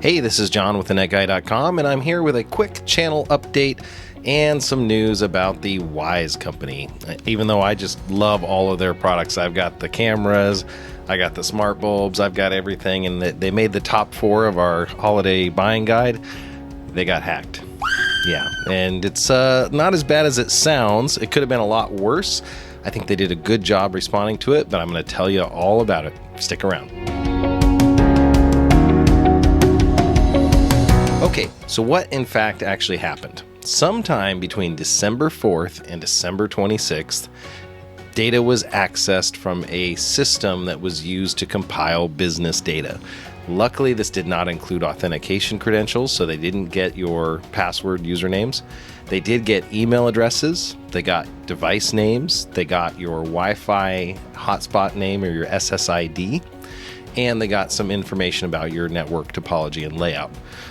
Hey, this is John with thenetguy.com, and I'm here with a quick channel update and some news about the WYZE company. Even though I just love all of their products, I've got the cameras, I got the smart bulbs, I've got everything, and they made the top 4 of our holiday buying guide. They got hacked. Yeah, and it's not as bad as it sounds. It could have been a lot worse. I think they did a good job responding to it, but I'm going to tell you all about it. Stick around. Okay, so what in fact actually happened? Sometime between December 4th and December 26th, data was accessed from a system that was used to compile business data. Luckily, this did not include authentication credentials, so they didn't get your password usernames. They did get email addresses, they got device names, they got your Wi-Fi hotspot name or your SSID, and they got some information about your network topology and layout.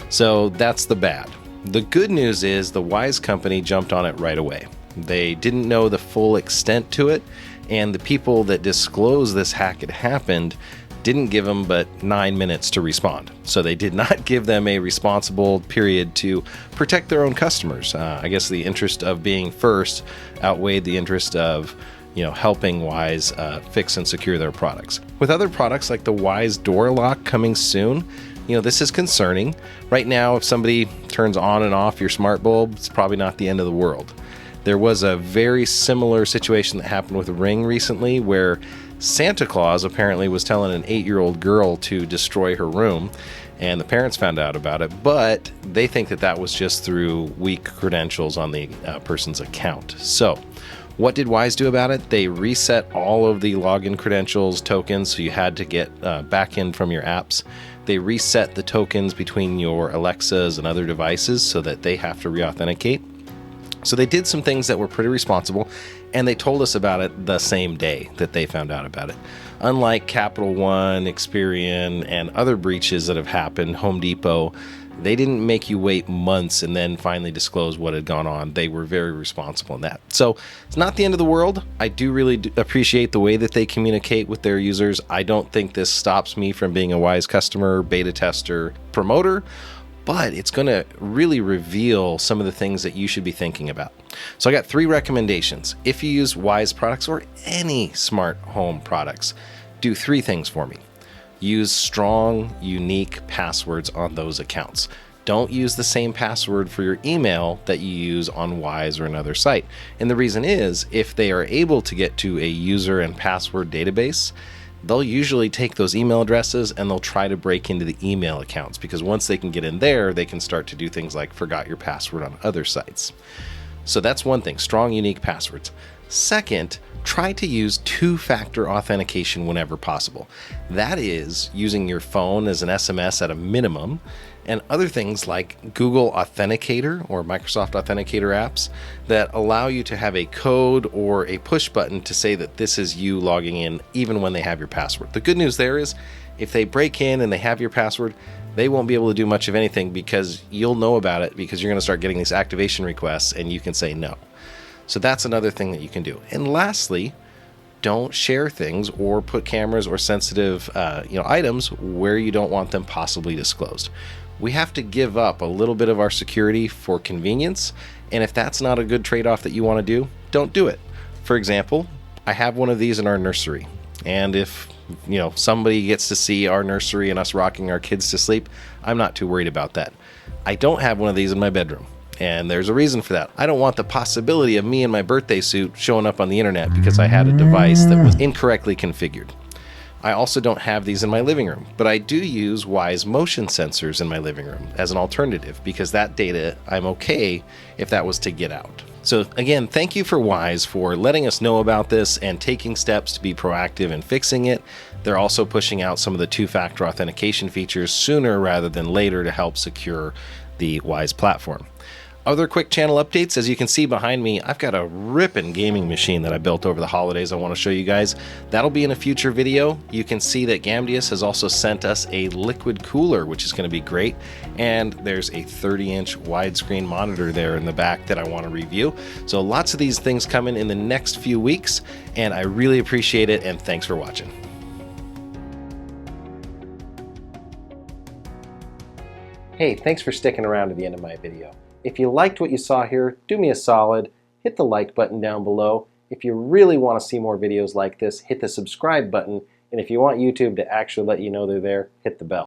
So that's the bad. The good news is the WYZE company jumped on it right away. They didn't know the full extent to it, and the people that disclosed this hack had happened didn't give them but 9 minutes to respond. So they did not give them a responsible period to protect their own customers. I guess the interest of being first outweighed the interest of helping WYZE fix and secure their products. With other products like the WYZE door lock coming soon, this is concerning. Right now, if somebody turns on and off your smart bulb, it's probably not the end of the world. There was a very similar situation that happened with Ring recently where Santa Claus apparently was telling an 8-year-old girl to destroy her room, and the parents found out about it, but they think that that was just through weak credentials on the person's account. So what did WYZE do about it? They reset all of the login credentials, tokens, so you had to get back in from your apps. They reset the tokens between your Alexas and other devices so that they have to re-authenticate. So they did some things that were pretty responsible, and they told us about it the same day that they found out about it. Unlike Capital One, Experian, and other breaches that have happened, Home Depot, they didn't make you wait months and then finally disclose what had gone on. They were very responsible in that. So it's not the end of the world. I do really appreciate the way that they communicate with their users. I don't think this stops me from being a WYZE customer, beta tester, promoter, but it's going to really reveal some of the things that you should be thinking about. So I got 3 recommendations. If you use WYZE products or any smart home products, do 3 things for me. Use strong, unique passwords on those accounts. Don't use the same password for your email that you use on WYZE or another site. And the reason is, if they are able to get to a user and password database, they'll usually take those email addresses and they'll try to break into the email accounts, because once they can get in there, they can start to do things like forgot your password on other sites. So that's one thing, strong, unique passwords. Second, try to use 2-factor authentication whenever possible. That is using your phone as an SMS at a minimum, and other things like Google Authenticator or Microsoft Authenticator apps that allow you to have a code or a push button to say that this is you logging in even when they have your password. The good news there is if they break in and they have your password, they won't be able to do much of anything because you'll know about it, because you're going to start getting these activation requests and you can say no. So that's another thing that you can do. And lastly, don't share things or put cameras or sensitive items where you don't want them possibly disclosed. We have to give up a little bit of our security for convenience, and if that's not a good trade-off that you want to do, don't do it. For example, I have one of these in our nursery, and if somebody gets to see our nursery and us rocking our kids to sleep, I'm not too worried about that. I don't have one of these in my bedroom, and there's a reason for that. I don't want the possibility of me in my birthday suit showing up on the internet because I had a device that was incorrectly configured. I also don't have these in my living room, but I do use WYZE motion sensors in my living room as an alternative, because that data, I'm okay if that was to get out. So again, thank you for WYZE for letting us know about this and taking steps to be proactive in fixing it. They're also pushing out some of the 2-factor authentication features sooner rather than later to help secure the WYZE platform. Other quick channel updates, as you can see behind me, I've got a ripping gaming machine that I built over the holidays I want to show you guys. That'll be in a future video. You can see that Gamdius has also sent us a liquid cooler, which is going to be great. And there's a 30-inch widescreen monitor there in the back that I want to review. So lots of these things coming in the next few weeks, and I really appreciate it, and thanks for watching. Hey, thanks for sticking around to the end of my video. If you liked what you saw here, do me a solid, hit the like button down below. If you really want to see more videos like this, hit the subscribe button. And if you want YouTube to actually let you know they're there, hit the bell.